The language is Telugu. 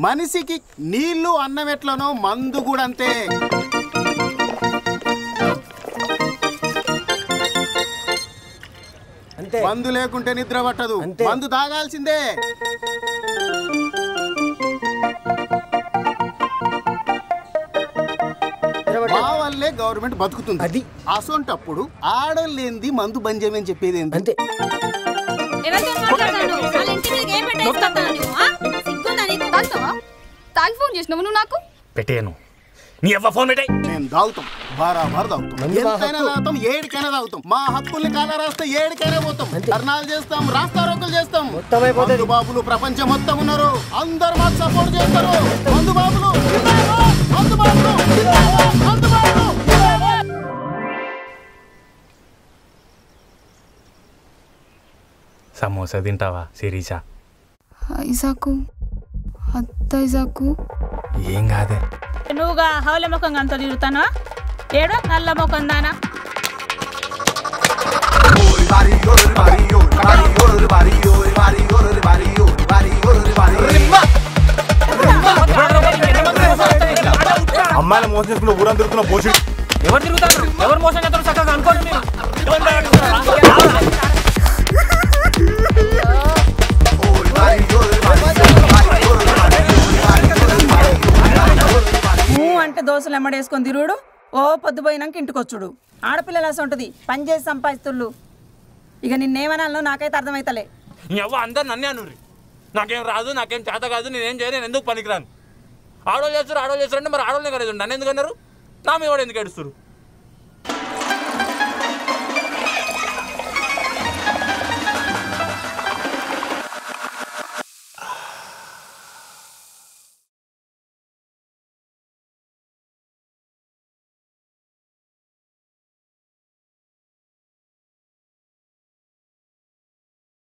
మనిషికి నీళ్లు అన్నం ఎట్లనో మందు కూడా అంతే. మందు లేకుంటే నిద్ర పట్టదు, మందు తాగాల్సిందే. మా వల్లే గవర్నమెంట్ బతుకుతుంది. అది అసొంటప్పుడు ఆడలేంది మందు బంద్ చేయమని చెప్పేది ఏంటి? తాగి ఫోన్ చేసినావు నువ్వు నాకు? పెట్టేను. నీ అవ్వ ఫోన్ పెట్టే. నేను తాగుతాం, బారాబార్ తాగుతాం, ఎంతైనా తాగుతాం, ఏడికైనా తాగుతాం. మా హక్కుల్ని కాలా రాస్తే ఏడికైనా పోతాం, ధర్నాలు చేస్తాం, రాస్తారోకులు చేస్తాం. మందు బాబులు ప్రపంచం మొత్తం ఉన్నారు, అందరు మాకు సపోర్ట్ చేస్తారు. మందు బాబులు, మందు బాబులు, మందు బాబులు. సమోసా తింటావా శిరీష? ఐజాకు అత్త ఐజాకు ఏం కాదే. నువ్వుగా హౌల ముఖంగా అంత తిరుగుతానా? ఏడో నల్ల ముఖం దానా? అమ్మాయిల మోసం చేసుకున్న ఊరం తిరుగుతున్న పోషి ఎవరు తిరుగుతారు? ఎవరు మోసం చేస్తారు? చక్కగా అనుకోండి మీరు. అంటే దోశలు ఎమ్మడేసుకొని తిరుగుడు, ఓ పొద్దుపోయినాక ఇంటికొచ్చుడు. ఆడపిల్లలు అసలు ఉంటుంది, పని చేసి సంపాదిస్తుళ్ళు. ఇక నిన్నేమనాలో నాకైతే అర్థమవుతలే. ఎవ్వ అందరు నన్నే అనుర్రి. నాకేం రాదు, నాకేం చేత కాదు, నేనేం చేయను, నేను ఎందుకు పనికిరాను. ఆడోళ్ళు చేస్తారు అంటే మరి ఆడోళ్ళనే కదా నన్ను ఎందుకు అన్నారు? నా మీద ఎందుకు ఏడుస్తారు?